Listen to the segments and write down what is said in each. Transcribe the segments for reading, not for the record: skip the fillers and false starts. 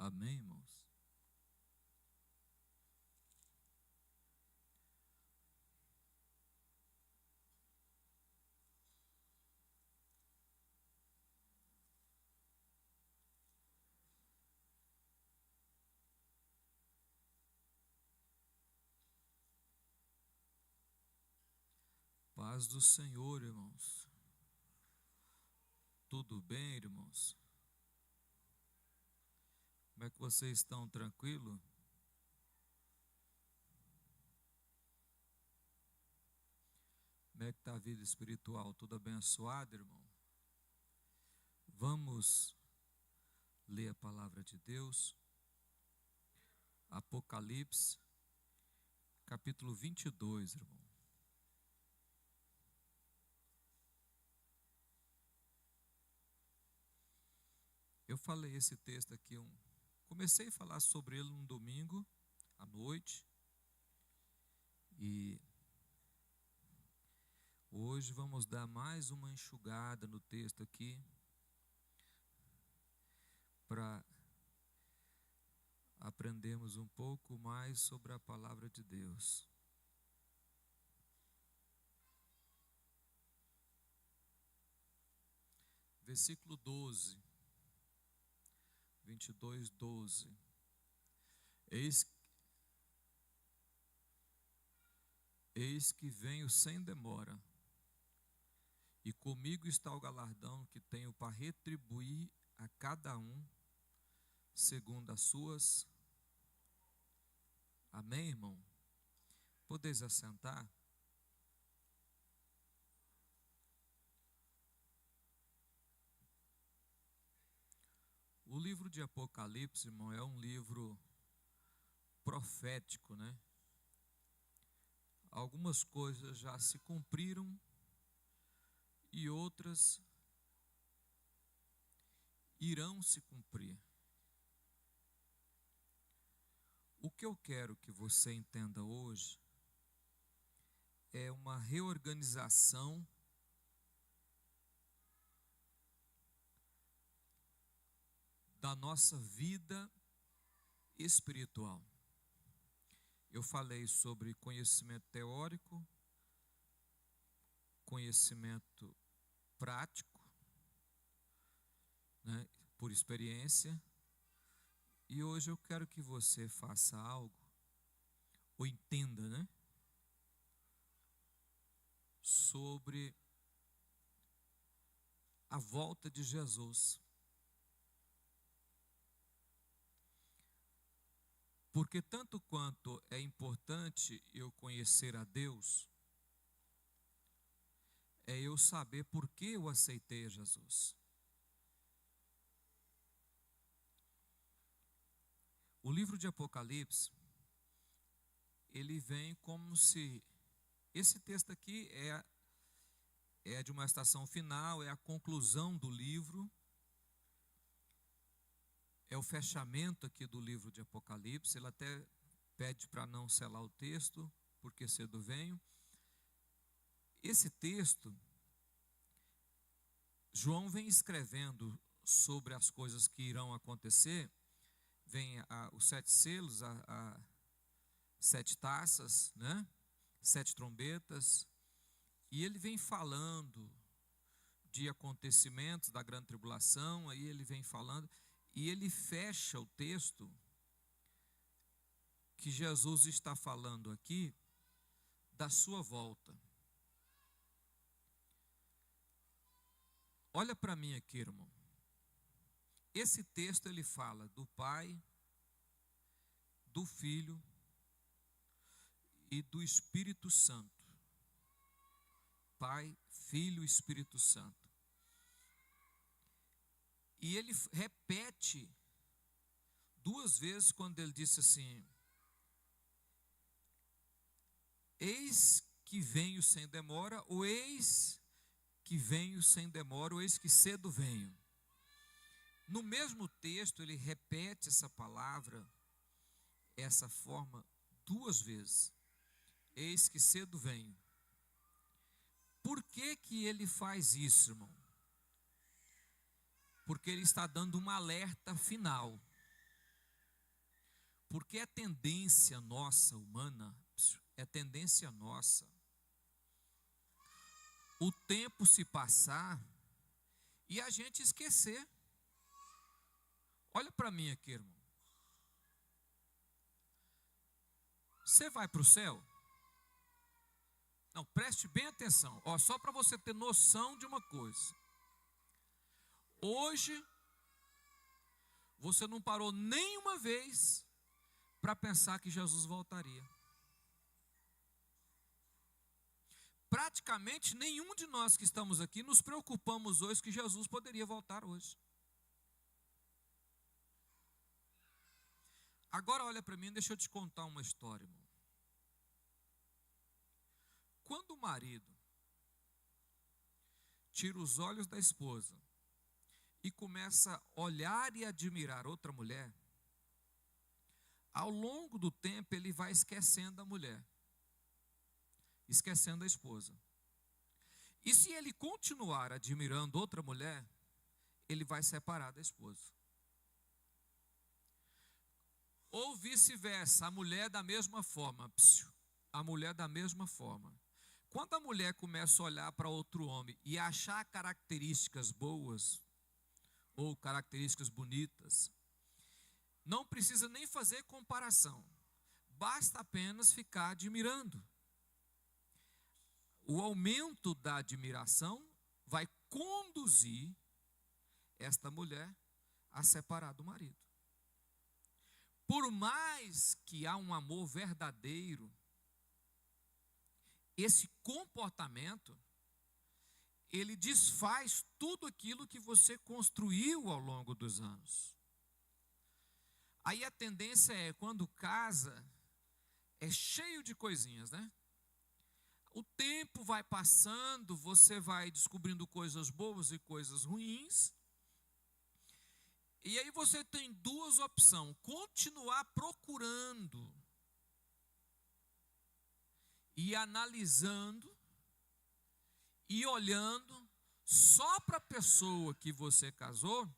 Amém, irmãos? Paz do Senhor, irmãos. Tudo bem, irmãos? Como é que vocês estão? Tranquilo? Como é que está a vida espiritual? Tudo abençoado, irmão? Vamos ler a palavra de Deus. Apocalipse, capítulo 22, irmão. Eu falei esse texto aqui, comecei a falar sobre ele um domingo à noite, e hoje vamos dar mais uma enxugada no texto aqui, para aprendermos um pouco mais sobre a palavra de Deus. Versículo 12, 22, 12. Eis que venho sem demora, e comigo está o galardão que tenho para retribuir a cada um segundo as suas. Amém, irmão? Podeis assentar? O livro de Apocalipse, irmão, é um livro profético, né? Algumas coisas já se cumpriram e outras irão se cumprir. O que eu quero que você entenda hoje é uma reorganização da nossa vida espiritual. Eu falei sobre conhecimento teórico, conhecimento prático, né, por experiência, e hoje eu quero que você faça algo, ou entenda, né, sobre a volta de Jesus. Porque tanto quanto é importante eu conhecer a Deus, é eu saber por que eu aceitei a Jesus. O livro de Apocalipse, ele vem como se... Esse texto aqui é de uma estação final, é a conclusão do livro, é o fechamento aqui do livro de Apocalipse. Ele até pede para não selar o texto, porque cedo venho. Esse texto, João vem escrevendo sobre as coisas que irão acontecer, vem os 7 selos, a 7 taças, né? 7 trombetas, e ele vem falando de acontecimentos da grande tribulação, aí ele vem falando, e ele fecha o texto que Jesus está falando aqui da sua volta. Olha para mim aqui, irmão. Esse texto ele fala do Pai, do Filho e do Espírito Santo. Pai, Filho e Espírito Santo. E ele repete 2 vezes quando ele disse assim: eis que venho sem demora, ou eis que venho sem demora, ou eis que cedo venho. No mesmo texto ele repete essa palavra, essa forma 2 vezes. Eis que cedo venho. Por que que ele faz isso, irmão? Porque ele está dando um alerta final. Porque é tendência nossa, humana, é tendência nossa o tempo se passar e a gente esquecer. Olha para mim aqui, irmão. Você vai para o céu? Não, preste bem atenção. Ó, só para você ter noção de uma coisa. Hoje, você não parou nenhuma vez para pensar que Jesus voltaria. Praticamente nenhum de nós que estamos aqui nos preocupamos hoje que Jesus poderia voltar hoje. Agora olha para mim, deixa eu te contar uma história, irmão. Quando o marido tira os olhos da esposa e começa a olhar e admirar outra mulher, ao longo do tempo ele vai esquecendo a mulher, esquecendo a esposa. E se ele continuar admirando outra mulher, ele vai separar da esposa. Ou vice-versa, a mulher da mesma forma. A mulher da mesma forma. Quando a mulher começa a olhar para outro homem e achar características boas, ou características bonitas, não precisa nem fazer comparação. Basta apenas ficar admirando. O aumento da admiração vai conduzir esta mulher a separar do marido. Por mais que há um amor verdadeiro, esse comportamento, ele desfaz tudo aquilo que você construiu ao longo dos anos. Aí a tendência é, quando casa, é cheio de coisinhas, né? O tempo vai passando, você vai descobrindo coisas boas e coisas ruins. E aí você tem duas opções: continuar procurando e analisando e olhando só para a pessoa que você casou,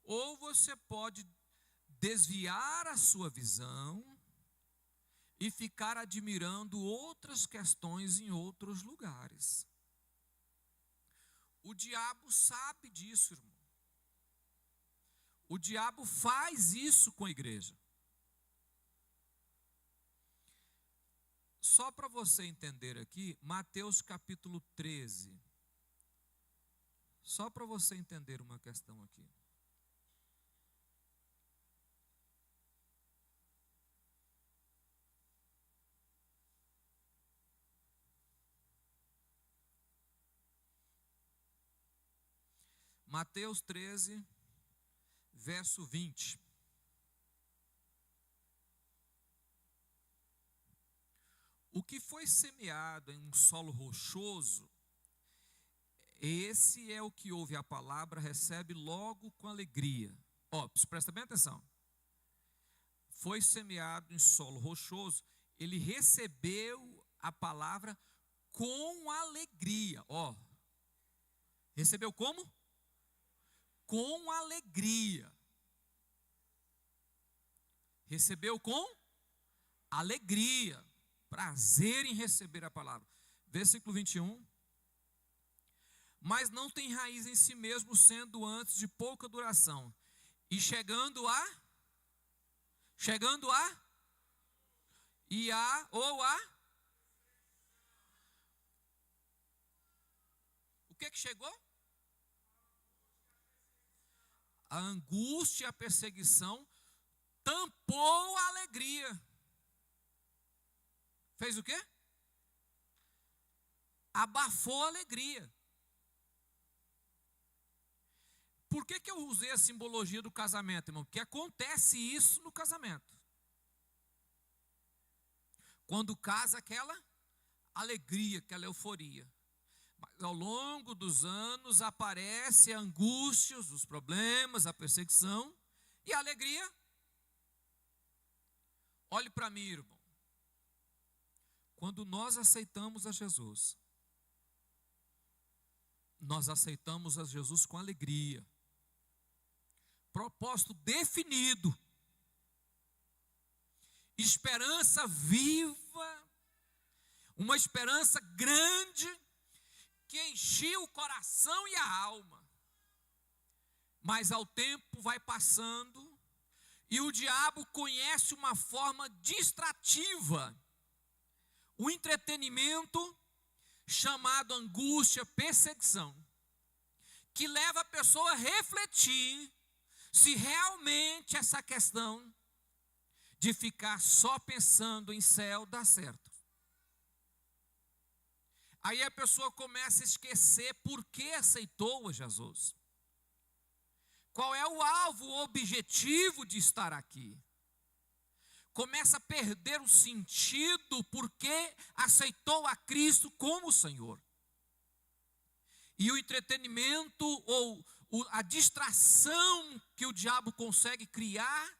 ou você pode desviar a sua visão e ficar admirando outras questões em outros lugares. O diabo sabe disso, irmão. O diabo faz isso com a igreja. Só para você entender aqui, Mateus capítulo 13. Só para você entender uma questão aqui. Mateus 13, verso 20. O que foi semeado em um solo rochoso, esse é o que ouve a palavra, recebe logo com alegria. Ó, presta bem atenção. Foi semeado em solo rochoso, ele recebeu a palavra com alegria. Ó, recebeu como? Com alegria. Recebeu com alegria. Prazer em receber a palavra. Versículo 21. Mas não tem raiz em si mesmo, sendo antes de pouca duração. E chegando a o que chegou? A angústia, a perseguição, tampou a alegria. Fez o quê? Abafou a alegria. Por que eu usei a simbologia do casamento, irmão? Porque acontece isso no casamento. Quando casa, aquela alegria, aquela euforia. Mas ao longo dos anos aparece a angústia, os problemas, a perseguição e a alegria. Olhe para mim, irmão. Quando nós aceitamos a Jesus, nós aceitamos a Jesus com alegria. Propósito definido. esperança viva, uma esperança grande que enchia o coração e a alma. Mas ao tempo vai passando e o diabo conhece uma forma distrativa, o entretenimento chamado angústia, perseguição, que leva a pessoa a refletir se realmente essa questão de ficar só pensando em céu dá certo. Aí a pessoa começa a esquecer por que aceitou a Jesus. Qual é o alvo, o objetivo de estar aqui? Começa a perder o sentido porque aceitou a Cristo como Senhor. E o entretenimento ou a distração que o diabo consegue criar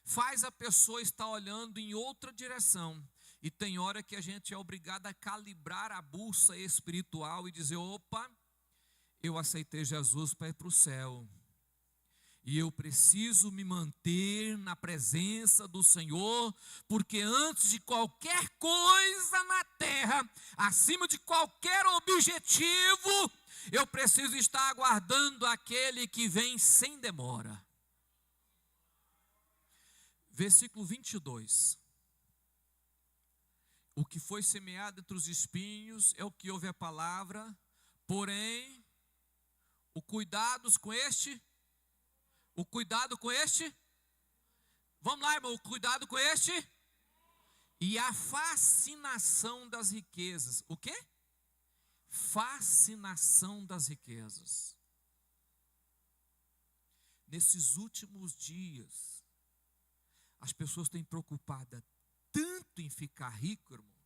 faz a pessoa estar olhando em outra direção. E tem hora que a gente é obrigado a calibrar a bolsa espiritual e dizer: opa, eu aceitei Jesus para ir para o céu. E eu preciso me manter na presença do Senhor, porque antes de qualquer coisa na terra, acima de qualquer objetivo, eu preciso estar aguardando aquele que vem sem demora. Versículo 22. O que foi semeado entre os espinhos é o que ouve a palavra, porém, o cuidado com este... Vamos lá, irmão, o cuidado com este. E a fascinação das riquezas. O quê? Fascinação das riquezas. Nesses últimos dias, as pessoas têm preocupada tanto em ficar rico, irmão.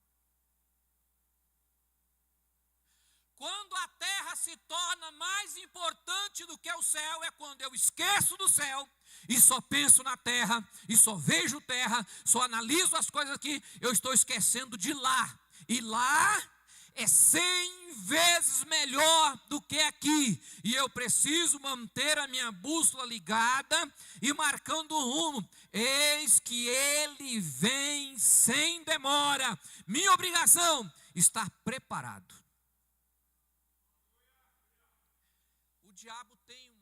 Quando a terra se torna mais importante do que o céu, é quando eu esqueço do céu e só penso na terra, e só vejo terra, só analiso as coisas aqui, eu estou esquecendo de lá. E lá é 100 vezes melhor do que aqui. E eu preciso manter a minha bússola ligada e marcando o rumo. Eis que ele vem sem demora. Minha obrigação, estar preparado. O diabo tem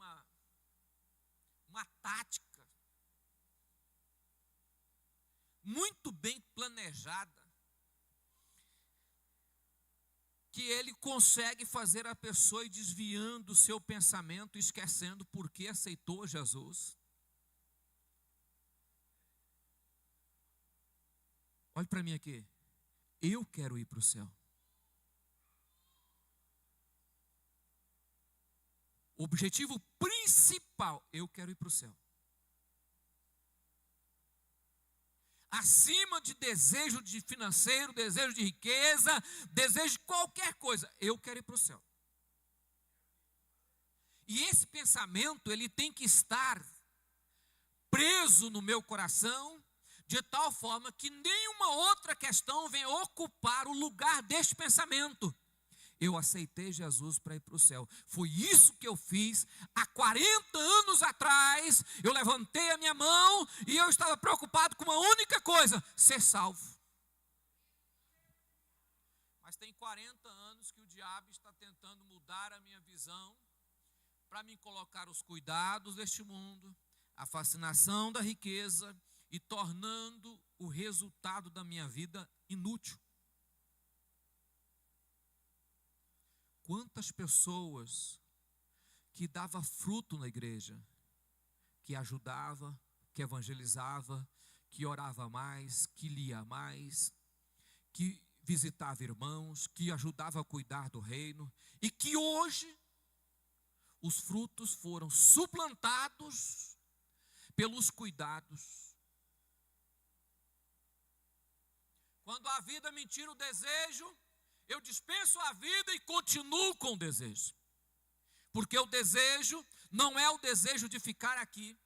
uma tática muito bem planejada, que ele consegue fazer a pessoa ir desviando o seu pensamento, esquecendo por que aceitou Jesus. Olhe para mim aqui. Eu quero ir para o céu. O objetivo principal, eu quero ir para o céu. Acima de desejo de financeiro, desejo de riqueza, desejo de qualquer coisa, eu quero ir para o céu. E esse pensamento, ele tem que estar preso no meu coração, de tal forma que nenhuma outra questão venha ocupar o lugar deste pensamento. Eu aceitei Jesus para ir para o céu. Foi isso que eu fiz há 40 anos atrás. Eu levantei a minha mão e eu estava preocupado com uma única coisa: ser salvo. Mas tem 40 anos que o diabo está tentando mudar a minha visão para me colocar os cuidados deste mundo, a fascinação da riqueza e tornando o resultado da minha vida inútil. Quantas pessoas que dava fruto na igreja, que ajudava, que evangelizava, que orava mais, que lia mais, que visitava irmãos, que ajudava a cuidar do reino, e que hoje os frutos foram suplantados pelos cuidados. Quando a vida me tira o desejo, eu dispenso a vida e continuo com o desejo. Porque o desejo não é o desejo de ficar aqui.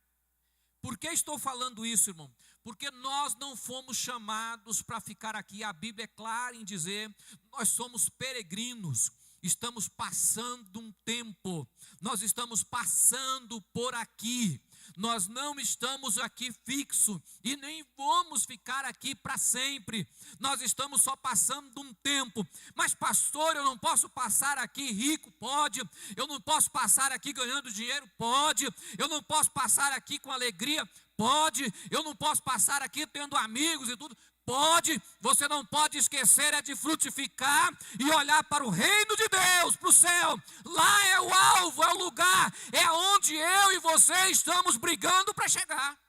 Por que estou falando isso, irmão? Porque nós não fomos chamados para ficar aqui. A Bíblia é clara em dizer: nós somos peregrinos. Estamos passando um tempo. Nós estamos passando por aqui. Nós não estamos aqui fixo e nem vamos ficar aqui para sempre. Nós estamos só passando um tempo. Mas pastor, eu não posso passar aqui rico? Pode. Eu não posso passar aqui ganhando dinheiro? Pode. Eu não posso passar aqui com alegria? Pode. Eu não posso passar aqui tendo amigos e tudo? Pode. Você não pode esquecer é de frutificar e olhar para o reino de Deus, para o céu. Lá é o alvo, é o lugar, é onde eu e você estamos brigando para chegar.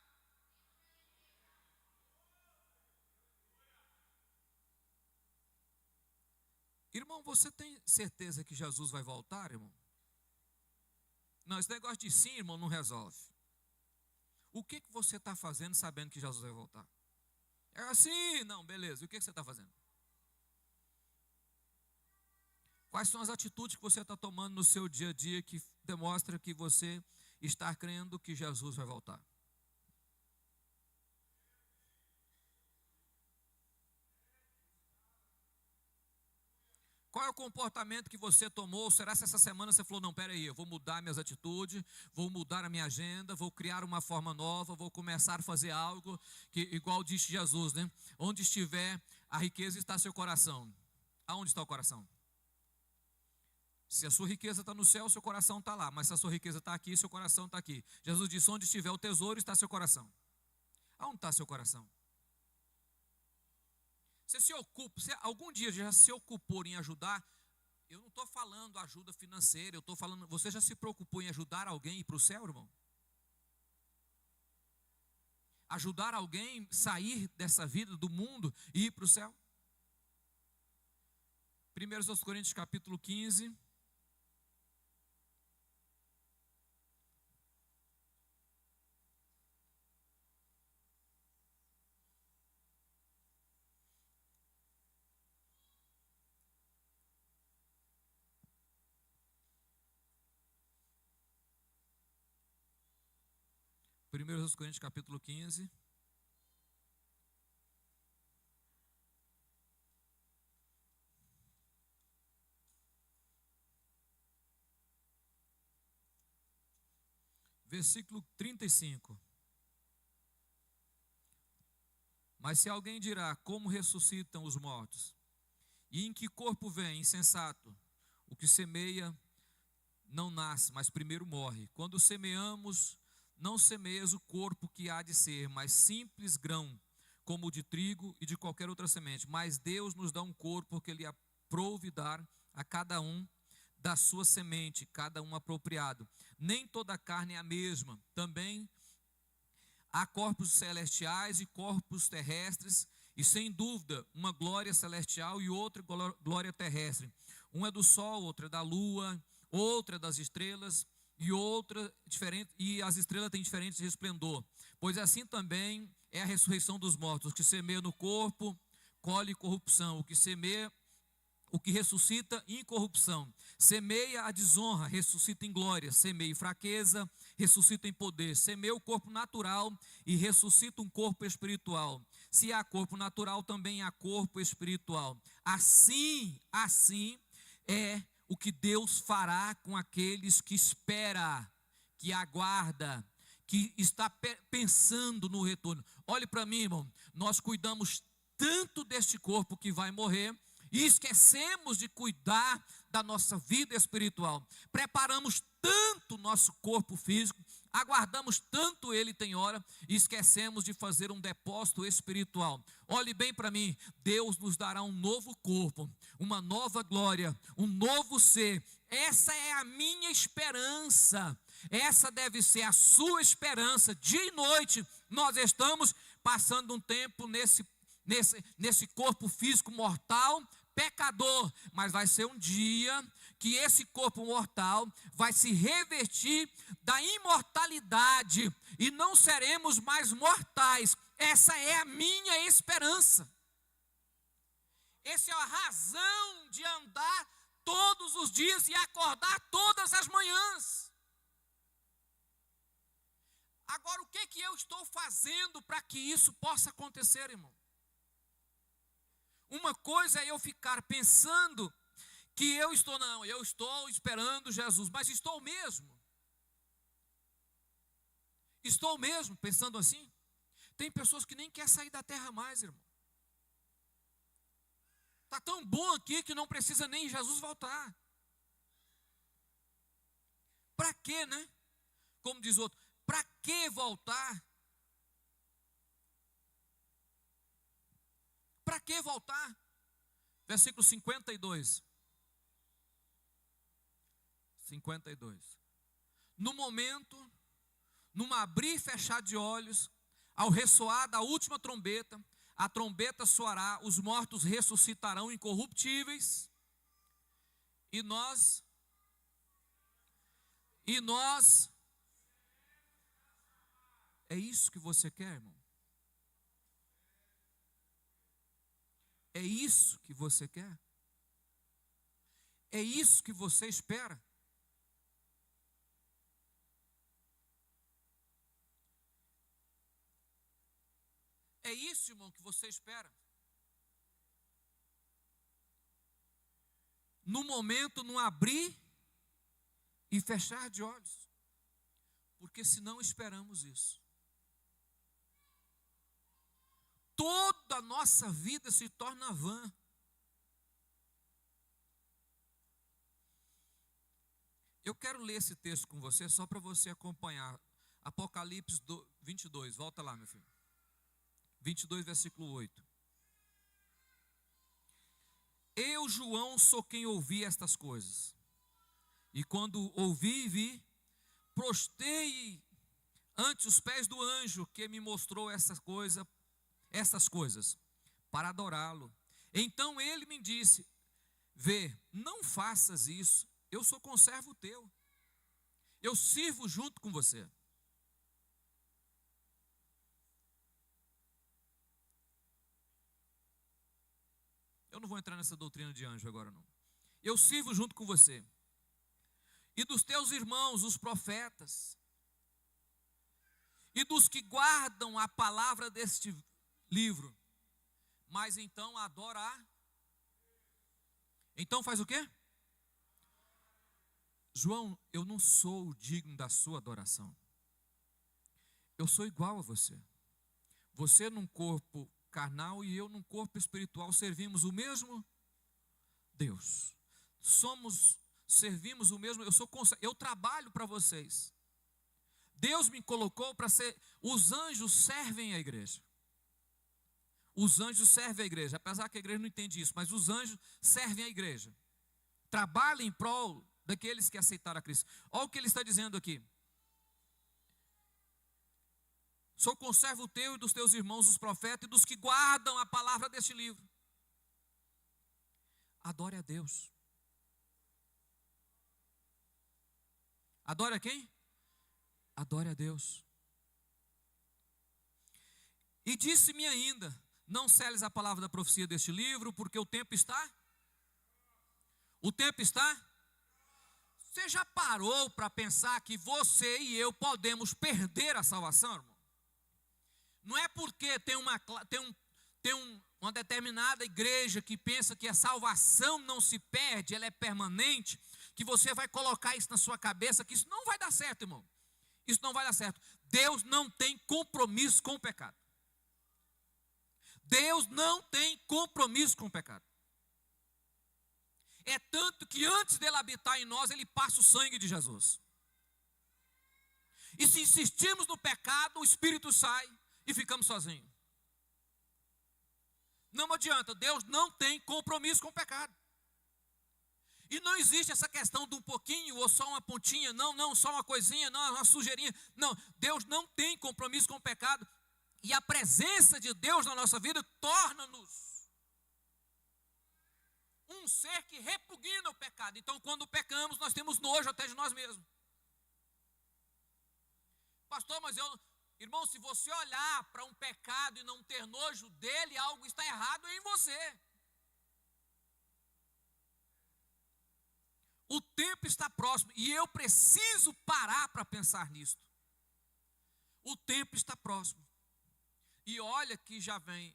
Irmão, você tem certeza que Jesus vai voltar, irmão? Não, esse negócio de sim, irmão, não resolve. O que você está fazendo sabendo que Jesus vai voltar? É assim, não, beleza. O que você está fazendo? Quais são as atitudes que você está tomando no seu dia a dia que demonstra que você está crendo que Jesus vai voltar? Qual é o comportamento que você tomou? Será que essa semana você falou, não, peraí, eu vou mudar minhas atitudes, vou mudar a minha agenda, vou criar uma forma nova, vou começar a fazer algo, que igual disse Jesus, né? Onde estiver a riqueza está seu coração. Aonde está o coração? Se a sua riqueza está no céu, seu coração está lá. Mas se a sua riqueza está aqui, seu coração está aqui. Jesus disse, onde estiver o tesouro, está seu coração. Aonde está seu coração? Você se ocupa, você algum dia já se ocupou em ajudar? Eu não estou falando ajuda financeira, eu estou falando, você já se preocupou em ajudar alguém a ir para o céu, irmão? Ajudar alguém a sair dessa vida, do mundo, e ir para o céu? 1 Coríntios capítulo 15. Primeiros Coríntios capítulo 15. Versículo 35. Mas se alguém dirá, como ressuscitam os mortos? E em que corpo vem? Insensato. O que semeia não nasce, mas primeiro morre. Quando semeamos, não semeias o corpo que há de ser, mas simples grão, como o de trigo e de qualquer outra semente. Mas Deus nos dá um corpo que Ele aprouve dar a cada um da sua semente, cada um apropriado. Nem toda a carne é a mesma. Também há corpos celestiais e corpos terrestres, e sem dúvida, uma glória celestial e outra glória terrestre. Um é do sol, outra é da lua, outra é das estrelas, e outra diferente, e as estrelas têm diferente resplendor. Pois assim também é a ressurreição dos mortos. O que semeia no corpo, colhe corrupção. O que ressuscita, incorrupção. Semeia a desonra, ressuscita em glória. Semeia fraqueza, ressuscita em poder. Semeia o corpo natural e ressuscita um corpo espiritual. Se há corpo natural, também há corpo espiritual. Assim é o que Deus fará com aqueles que espera, que aguarda, que está pensando no retorno. Olhe para mim, irmão, nós cuidamos tanto deste corpo que vai morrer, e esquecemos de cuidar da nossa vida espiritual. Preparamos tanto o nosso corpo físico, aguardamos tanto ele tem hora, e esquecemos de fazer um depósito espiritual. Olhe bem para mim, Deus nos dará um novo corpo, uma nova glória, um novo ser. Essa é a minha esperança, essa deve ser a sua esperança. Dia e noite nós estamos passando um tempo nesse corpo físico mortal, pecador, mas vai ser um dia que esse corpo mortal vai se revestir da imortalidade e não seremos mais mortais. Essa é a minha esperança. Essa é a razão de andar todos os dias e acordar todas as manhãs. Agora, o que eu estou fazendo para que isso possa acontecer, irmão? Uma coisa é eu ficar pensando que eu estou esperando Jesus, mas estou mesmo. Estou mesmo pensando assim? Tem pessoas que nem querem sair da terra mais, irmão. Está tão bom aqui que não precisa nem Jesus voltar. Para quê, né? Como diz outro, para que voltar? Para que voltar? Versículo 52. 52. No momento, num abrir e fechar de olhos, ao ressoar da última trombeta, a trombeta soará, os mortos ressuscitarão incorruptíveis, e nós, é isso que você quer, irmão? É isso que você quer? É isso que você espera? É isso, irmão, que você espera? No momento, no abrir e fechar de olhos. Porque se não esperamos isso, toda a nossa vida se torna vã. Eu quero ler esse texto com você, só para você acompanhar. Apocalipse 22, volta lá, meu filho. 22, versículo 8. Eu, João, sou quem ouvi estas coisas. E quando ouvi e vi, prostei ante os pés do anjo que me mostrou estas coisas, para adorá-lo. Então ele me disse: vê, não faças isso, eu sou conservo teu. Eu sirvo junto com você. Eu não vou entrar nessa doutrina de anjo agora, não. Eu sirvo junto com você. E dos teus irmãos, os profetas, e dos que guardam a palavra deste livro. Mas então adorar. Então faz o quê? João, eu não sou digno da sua adoração. Eu sou igual a você. Você num corpo carnal e eu num corpo espiritual servimos o mesmo Deus. Servimos o mesmo, eu trabalho para vocês. Deus me colocou para ser, os anjos servem a igreja. Os anjos servem a igreja, apesar que a igreja não entende isso, mas os anjos servem a igreja. Trabalham em prol daqueles que aceitaram a Cristo. Olha o que ele está dizendo aqui. Sou conservo teu e dos teus irmãos, os profetas, e dos que guardam a palavra deste livro. Adore a Deus. Adore a quem? Adore a Deus. E disse-me ainda: não seles a palavra da profecia deste livro, porque o tempo está? O tempo está? Você já parou para pensar que você e eu podemos perder a salvação, irmão? Não é porque tem uma determinada igreja que pensa que a salvação não se perde, ela é permanente, que você vai colocar isso na sua cabeça, que isso não vai dar certo, irmão. Isso não vai dar certo. Deus não tem compromisso com o pecado. Deus não tem compromisso com o pecado. É tanto que antes dele habitar em nós, ele passa o sangue de Jesus. E se insistirmos no pecado, o Espírito sai e ficamos sozinhos. Não adianta, Deus não tem compromisso com o pecado. E não existe essa questão de um pouquinho ou só uma pontinha, não, só uma coisinha, não, uma sujeirinha. Não, Deus não tem compromisso com o pecado. E a presença de Deus na nossa vida torna-nos um ser que repugna o pecado. Então, quando pecamos, nós temos nojo até de nós mesmos. Pastor, mas irmão, se você olhar para um pecado e não ter nojo dele, algo está errado em você. O tempo está próximo e eu preciso parar para pensar nisto. O tempo está próximo. E olha que já vem.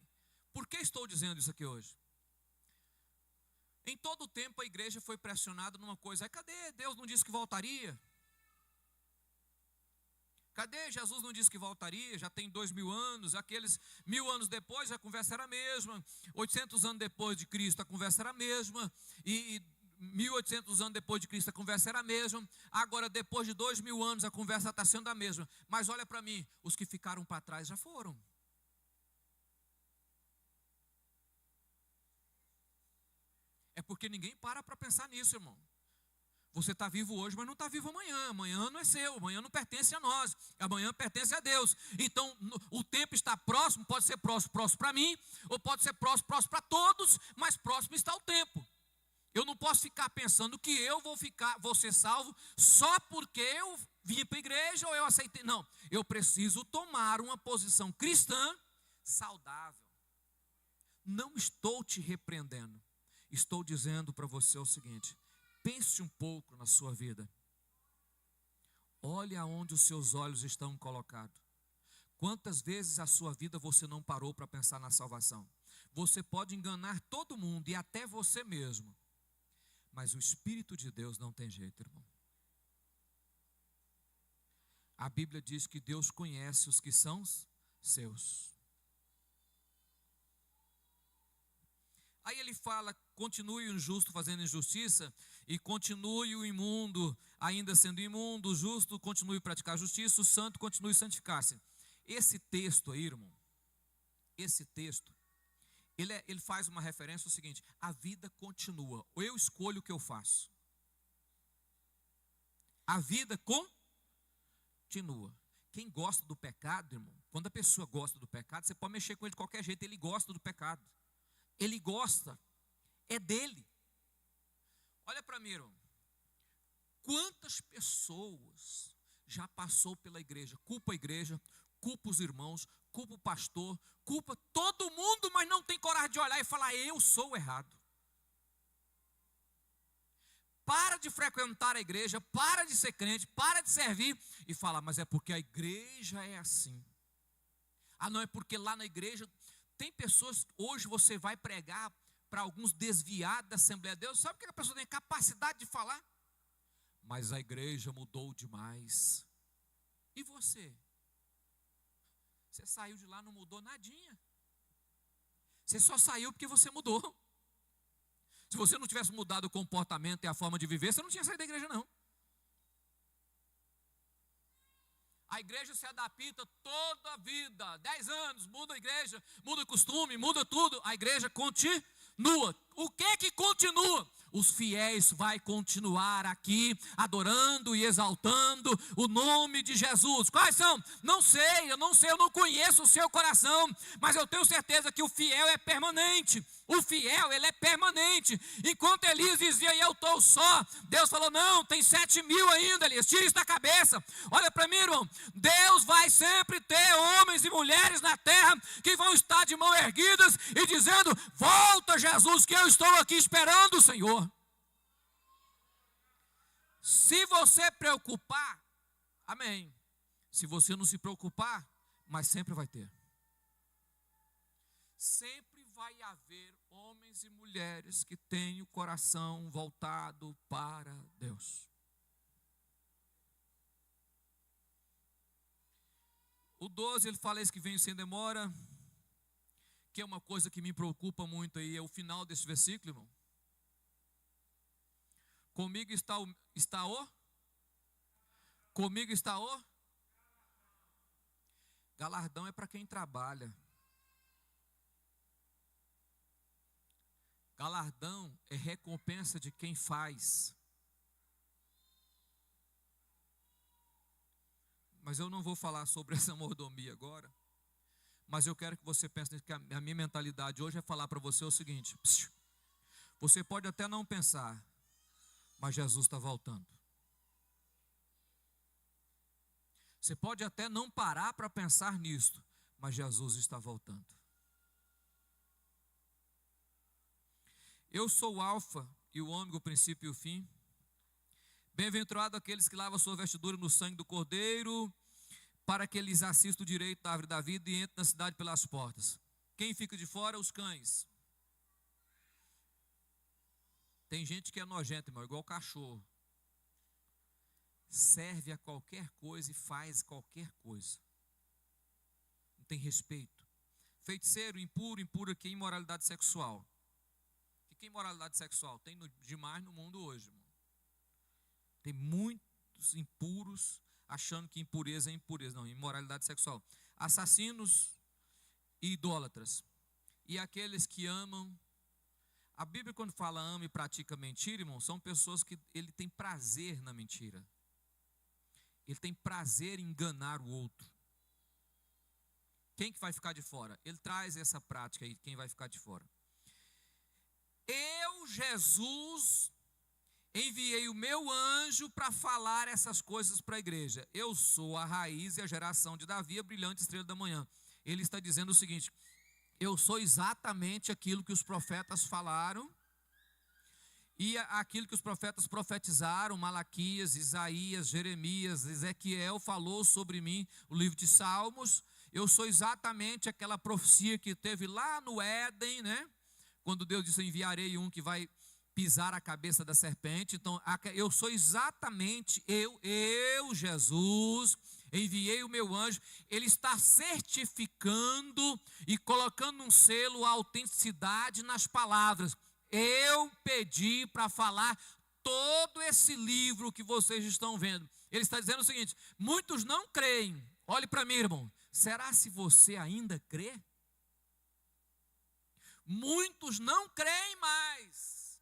Por que estou dizendo isso aqui hoje? Em todo o tempo a igreja foi pressionada numa coisa. Cadê? Deus não disse que voltaria? Cadê? Jesus não disse que voltaria, já tem 2000 anos, aqueles 1000 anos depois a conversa era a mesma, 800 anos depois de Cristo a conversa era a mesma, e 1800 anos depois de Cristo a conversa era a mesma, agora depois de 2000 anos a conversa está sendo a mesma, mas olha para mim, os que ficaram para trás já foram. É porque ninguém para pensar nisso, irmão. Você está vivo hoje, mas não está vivo amanhã. Amanhã não é seu, amanhã não pertence a nós. Amanhã pertence a Deus. Então, o tempo está próximo, pode ser próximo para mim, ou pode ser próximo para todos, mas próximo está o tempo. Eu não posso ficar pensando que eu vou ser salvo só porque eu vim para a igreja ou eu aceitei. Não, eu preciso tomar uma posição cristã saudável. Não estou te repreendendo. Estou dizendo para você o seguinte: pense um pouco na sua vida. Olhe aonde os seus olhos estão colocados. Quantas vezes a sua vida você não parou para pensar na salvação? Você pode enganar todo mundo e até você mesmo. Mas o Espírito de Deus não tem jeito, irmão. A Bíblia diz que Deus conhece os que são seus. Aí ele fala: continue o injusto fazendo injustiça, e continue o imundo ainda sendo imundo, o justo continue a praticar justiça, o santo continue a santificar-se. Esse texto aí, irmão, esse texto, ele faz uma referência ao seguinte: a vida continua, eu escolho o que eu faço. A vida continua. Quem gosta do pecado, irmão, quando a pessoa gosta do pecado, você pode mexer com ele de qualquer jeito, ele gosta do pecado. Ele gosta, é dele. Olha para mim, irmão. Quantas pessoas já passou pela igreja, culpa a igreja, culpa os irmãos, culpa o pastor, culpa todo mundo, mas não tem coragem de olhar e falar: eu sou errado. Para de frequentar a igreja, para de ser crente, para de servir e fala: mas é porque a igreja é assim. Ah, não, é porque lá na igreja tem pessoas, hoje você vai pregar para alguns desviados da Assembleia de Deus, sabe o que a pessoa tem capacidade de falar? Mas a igreja mudou demais. E você? Você saiu de lá, não mudou nadinha. Você só saiu porque você mudou. Se você não tivesse mudado o comportamento e a forma de viver, você não tinha saído da igreja, não. A igreja se adapta toda a vida, 10 anos, muda a igreja, muda o costume, muda tudo. A igreja continua. O que continua? Os fiéis vai continuar aqui adorando e exaltando o nome de Jesus. Quais são? Não sei, eu não conheço o seu coração, mas eu tenho certeza que o fiel é permanente. O fiel, ele é permanente. Enquanto Elias dizia: eu estou só, Deus falou: não, tem 7.000 ainda, Elias, tira isso da cabeça. Olha para mim, irmão, Deus vai sempre ter homens e mulheres na terra que vão estar de mão erguidas e dizendo: volta, Jesus, que eu estou aqui esperando o Senhor. Se você preocupar, amém. Se você não se preocupar, mas sempre vai ter. Sempre vai haver homens e mulheres que têm o coração voltado para Deus. O 12, ele fala isso que venho sem demora, que é uma coisa que me preocupa muito aí, é o final desse versículo, irmão. Comigo está o galardão é para quem trabalha. Galardão é recompensa de quem faz. Mas eu não vou falar sobre essa mordomia agora. Mas eu quero que você pense que a minha mentalidade hoje é falar para você o seguinte: você pode até não pensar, mas Jesus está voltando. Você pode até não parar para pensar nisto, mas Jesus está voltando. Eu sou o alfa e o ômega, o princípio e o fim. Bem-aventurado aqueles que lavam a sua vestidura no sangue do Cordeiro, para que eles assistam o direito da árvore da vida e entrem na cidade pelas portas. Quem fica de fora? Os cães. Tem gente que é nojenta, irmão, igual cachorro. serve a qualquer coisa e faz qualquer coisa. Não tem respeito. Feiticeiro, impuro, impuro aqui, imoralidade sexual. O que é imoralidade sexual? Tem demais no mundo hoje, irmão. Tem muitos impuros achando que impureza é impureza. Não, imoralidade sexual. Assassinos e idólatras. E aqueles que amam. A Bíblia, quando fala ama e pratica mentira, irmão, são pessoas que ele tem prazer na mentira. Ele tem prazer em enganar o outro. Quem que vai ficar de fora? Ele traz essa prática aí, quem vai ficar de fora? Eu, Jesus, enviei o meu anjo para falar essas coisas para a igreja. Eu sou a raiz e a geração de Davi, a brilhante estrela da manhã. Ele está dizendo o seguinte: eu sou exatamente aquilo que os profetas falaram, e aquilo que os profetas profetizaram, Malaquias, Isaías, Jeremias, Ezequiel falou sobre mim, o livro de Salmos. Eu sou exatamente aquela profecia que teve lá no Éden, né? Quando Deus disse: eu enviarei um que vai pisar a cabeça da serpente. Então, eu sou exatamente, eu, Jesus, enviei o meu anjo. Ele está certificando e colocando um selo, a autenticidade nas palavras. Eu pedi para falar todo esse livro que vocês estão vendo. Ele está dizendo o seguinte: muitos não creem. Olhe para mim, irmão. Será se você ainda crê? Muitos não creem mais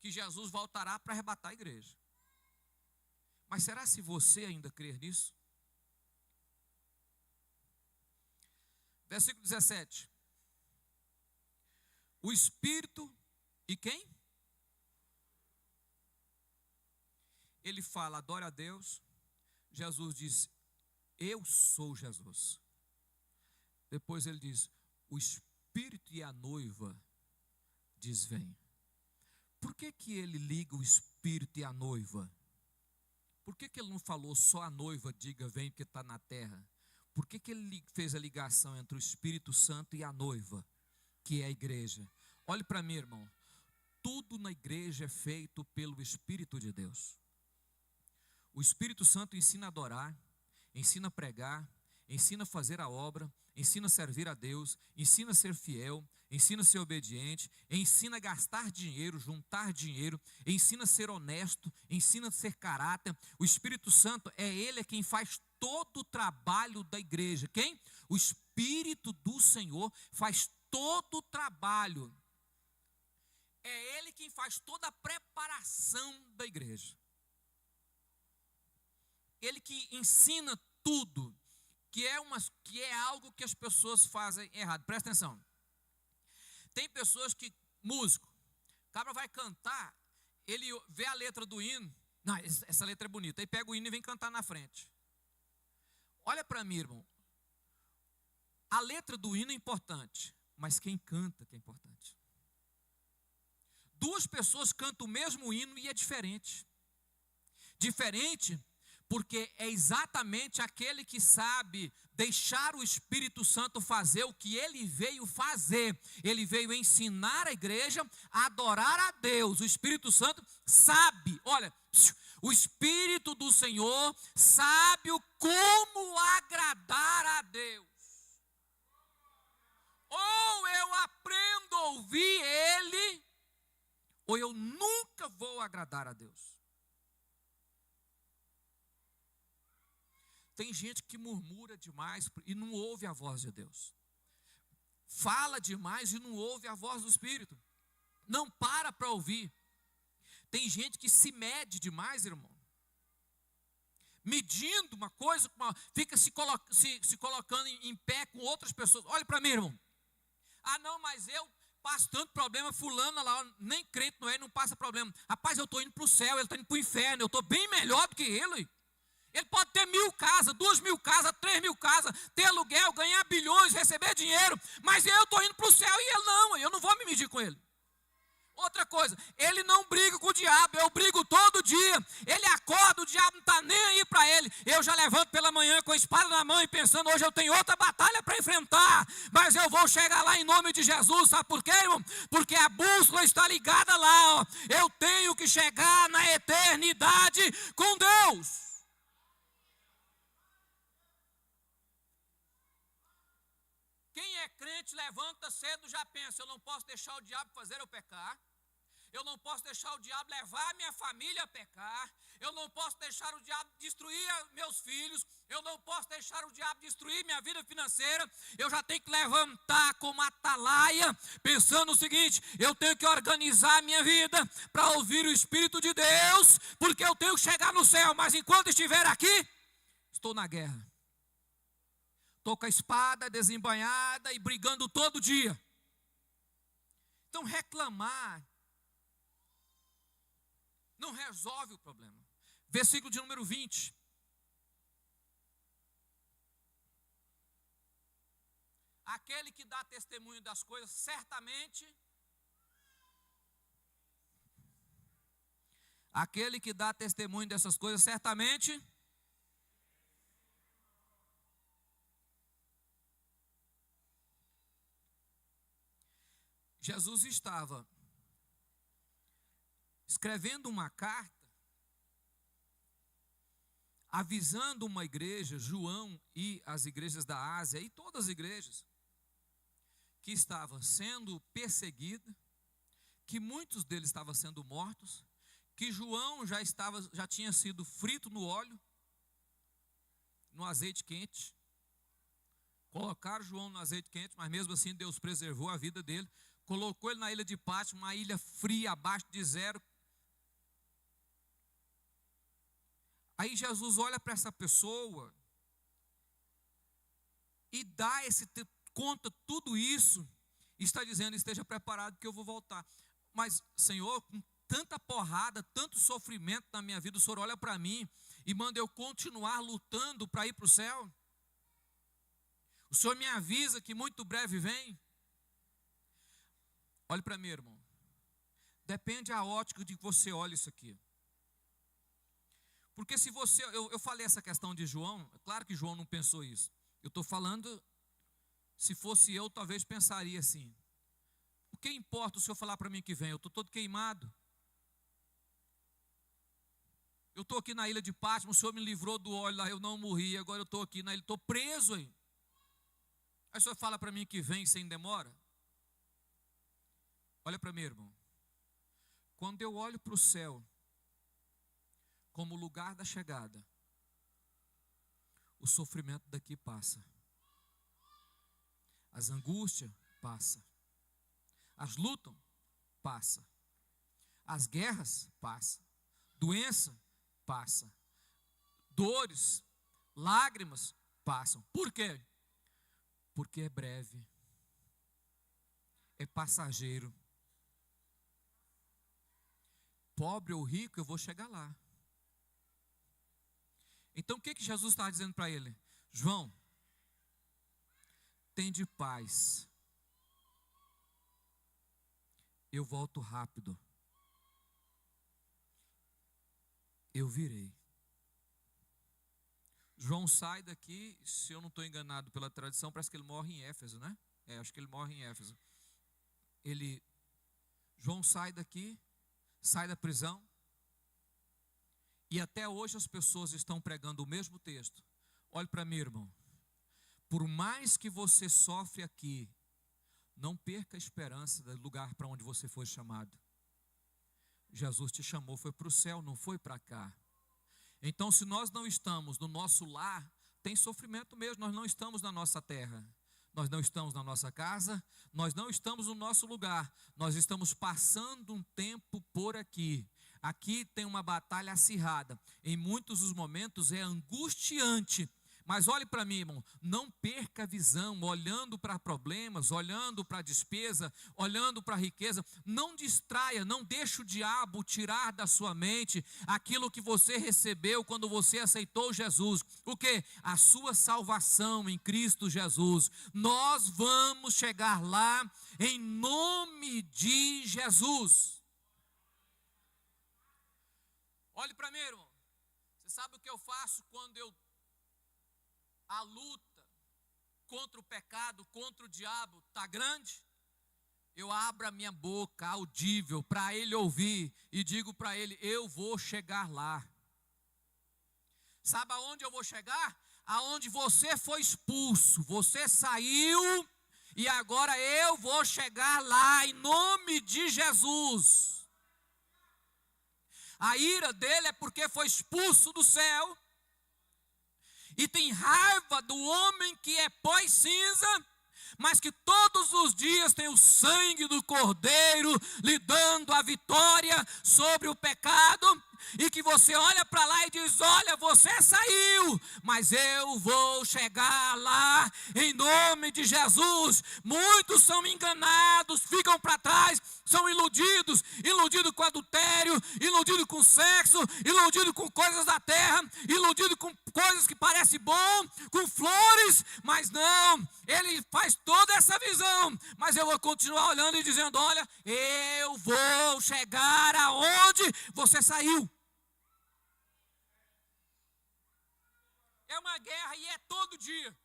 que Jesus voltará para arrebatar a igreja. Mas será se você ainda crê nisso? Versículo 17. O Espírito e quem? Ele fala: adore a Deus. Jesus diz: eu sou Jesus. Depois ele diz: o Espírito e a noiva diz: vem. Por que ele liga o Espírito e a noiva? Por que ele não falou só a noiva diga vem porque está na terra? Por que ele fez a ligação entre o Espírito Santo e a noiva, que é a igreja? Olhe para mim, irmão. Tudo na igreja é feito pelo Espírito de Deus. O Espírito Santo ensina a adorar, ensina a pregar, ensina a fazer a obra, ensina a servir a Deus, ensina a ser fiel, ensina a ser obediente, ensina a gastar dinheiro, juntar dinheiro, ensina a ser honesto, ensina a ser caráter. O Espírito Santo ele quem faz todo o trabalho da igreja. Quem? O Espírito do Senhor faz todo o trabalho. É ele quem faz toda a preparação da igreja. Ele que ensina tudo, que é algo que as pessoas fazem errado. Presta atenção. Tem pessoas que, músico, o cara vai cantar, ele vê a letra do hino, não, essa letra é bonita, aí pega o hino e vem cantar na frente. Olha para mim, irmão. A letra do hino é importante, mas quem canta que é importante. Duas pessoas cantam o mesmo hino e é diferente. Diferente porque é exatamente aquele que sabe deixar o Espírito Santo fazer o que ele veio fazer. Ele veio ensinar a igreja a adorar a Deus. O Espírito Santo sabe, olha, o Espírito do Senhor sabe como agradar a Deus. Ou eu aprendo a ouvir Ele, ou eu nunca vou agradar a Deus. Tem gente que murmura demais e não ouve a voz de Deus. Fala demais e não ouve a voz do Espírito. Não para ouvir. Tem gente que se mede demais, irmão. Medindo uma coisa, fica se colocando em pé com outras pessoas. Olha para mim, irmão. Ah, não, mas eu passo tanto problema, fulano lá, nem crente não é, não passa problema. Rapaz, eu estou indo para o céu, ele está indo para o inferno, eu estou bem melhor do que ele. Ele pode ter 1.000 casas, 2.000 casas, 3.000 casas, ter aluguel, ganhar bilhões, receber dinheiro, mas eu estou indo para o céu e ele não, eu não vou me medir com ele. Outra coisa, ele não briga com o diabo, eu brigo todo dia. Ele acorda, o diabo não está nem aí para ele. Eu já levanto pela manhã com a espada na mão e pensando, hoje eu tenho outra batalha para enfrentar. Mas eu vou chegar lá em nome de Jesus, sabe por quê, irmão? Porque a bússola está ligada lá, ó. Eu tenho que chegar na eternidade com Deus. crente levanta cedo, já pensa: eu não posso deixar o diabo fazer eu pecar. Eu não posso deixar o diabo levar a minha família a pecar. Eu não posso deixar o diabo destruir meus filhos. Eu não posso deixar o diabo destruir minha vida financeira. Eu já tenho que levantar como atalaia, pensando o seguinte: eu tenho que organizar a minha vida para ouvir o Espírito de Deus, porque eu tenho que chegar no céu. Mas enquanto estiver aqui, estou na guerra. Estou com a espada desembainhada e brigando todo dia. Então reclamar não resolve o problema. Versículo de número 20. Aquele que dá testemunho das coisas, certamente. Aquele que dá testemunho dessas coisas, certamente. Jesus estava escrevendo uma carta, avisando uma igreja, João e as igrejas da Ásia, e todas as igrejas, que estavam sendo perseguidas, que muitos deles estavam sendo mortos, que João já tinha sido frito no óleo, no azeite quente. Colocaram João no azeite quente, mas mesmo assim Deus preservou a vida dele. Colocou ele na ilha de Patmos, uma ilha fria, abaixo de zero. Aí Jesus olha para essa pessoa e conta tudo isso, e está dizendo: esteja preparado que eu vou voltar. Mas, Senhor, com tanta porrada, tanto sofrimento na minha vida, o Senhor olha para mim e manda eu continuar lutando para ir para o céu? O Senhor me avisa que muito breve vem? Olhe para mim, irmão. Depende a ótica de que você olha isso aqui. Porque se você, eu falei essa questão de João, é claro que João não pensou isso. Eu estou falando, se fosse eu, talvez pensaria assim: o que importa o Senhor falar para mim que vem? Eu estou todo queimado. Eu estou aqui na ilha de Patmos, o Senhor me livrou do óleo lá, eu não morri, agora eu estou aqui na ilha, estou preso aí. Aí o Senhor fala para mim que vem sem demora? Olha para mim, irmão. Quando eu olho para o céu como lugar da chegada, o sofrimento daqui passa, as angústias passam, as lutas passam, as guerras passam, doença passa, dores, lágrimas passam. Por quê? Porque é breve, é passageiro. Pobre ou rico, eu vou chegar lá. Então o que Jesus está dizendo para ele? João, tende paz, eu volto rápido, eu virei. João sai daqui, se eu não estou enganado pela tradição, parece que ele morre em Éfeso, né? Acho que ele morre em Éfeso. João sai daqui, sai da prisão, e até hoje as pessoas estão pregando o mesmo texto. Olhe para mim, irmão. Por mais que você sofre aqui, não perca a esperança do lugar para onde você foi chamado. Jesus te chamou, foi para o céu, não foi para cá. Então, se nós não estamos no nosso lar, tem sofrimento mesmo. Nós não estamos na nossa terra, nós não estamos na nossa casa, nós não estamos no nosso lugar. Nós estamos passando um tempo por aqui. Aqui tem uma batalha acirrada. Em muitos dos momentos é angustiante. Mas olhe para mim, irmão, não perca a visão, olhando para problemas, olhando para a despesa, olhando para a riqueza. Não distraia, não deixe o diabo tirar da sua mente aquilo que você recebeu quando você aceitou Jesus. O quê? A sua salvação em Cristo Jesus. Nós vamos chegar lá em nome de Jesus. Olhe para mim, irmão. Você sabe o que eu faço quando a luta contra o pecado, contra o diabo está grande? Eu abro a minha boca audível para ele ouvir e digo para ele: eu vou chegar lá. Sabe aonde eu vou chegar? Aonde você foi expulso, você saiu e agora eu vou chegar lá em nome de Jesus. A ira dele é porque foi expulso do céu e tem raiva do homem que é pó e cinza, mas que todos os dias tem o sangue do Cordeiro lhe dando a vitória sobre o pecado, e que você olha para lá e diz: olha, você saiu, mas eu vou chegar lá em nome de Jesus. Muitos são enganados, ficam para trás, são iludidos com adultério, iludido com sexo, iludido com coisas da terra, iludido com coisas que parecem bom, com flores, mas não, ele faz toda essa visão, mas eu vou continuar olhando e dizendo: olha, eu vou chegar aonde você saiu. É uma guerra e é todo dia.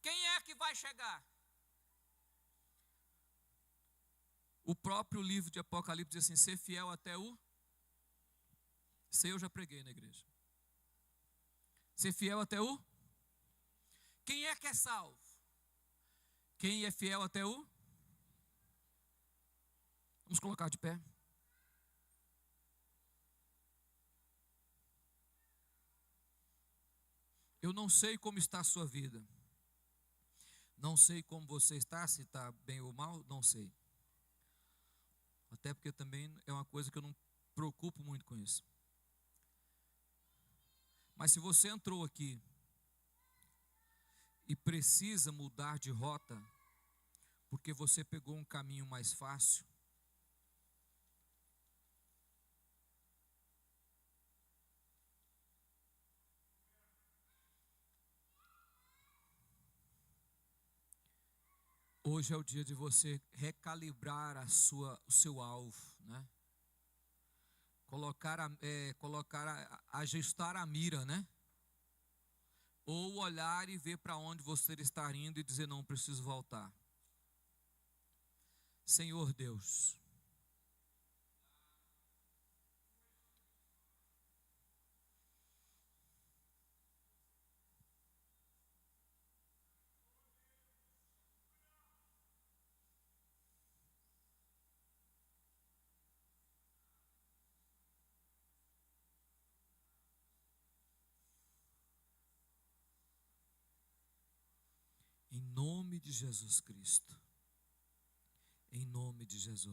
Quem é que vai chegar? O próprio livro de Apocalipse diz assim: ser fiel até o... Isso eu já preguei na igreja. Ser fiel até o... Quem é que é salvo? Quem é fiel até o... Vamos colocar de pé. Eu não sei como está a sua vida. Não sei como você está, se está bem ou mal, não sei. Até porque também é uma coisa que eu não preocupo muito com isso. Mas se você entrou aqui e precisa mudar de rota, porque você pegou um caminho mais fácil, hoje é o dia de você recalibrar o seu alvo, né? Ajustar a mira, né? Ou olhar e ver para onde você está indo e dizer: não, preciso voltar. Senhor Deus, em nome de Jesus Cristo, em nome de Jesus.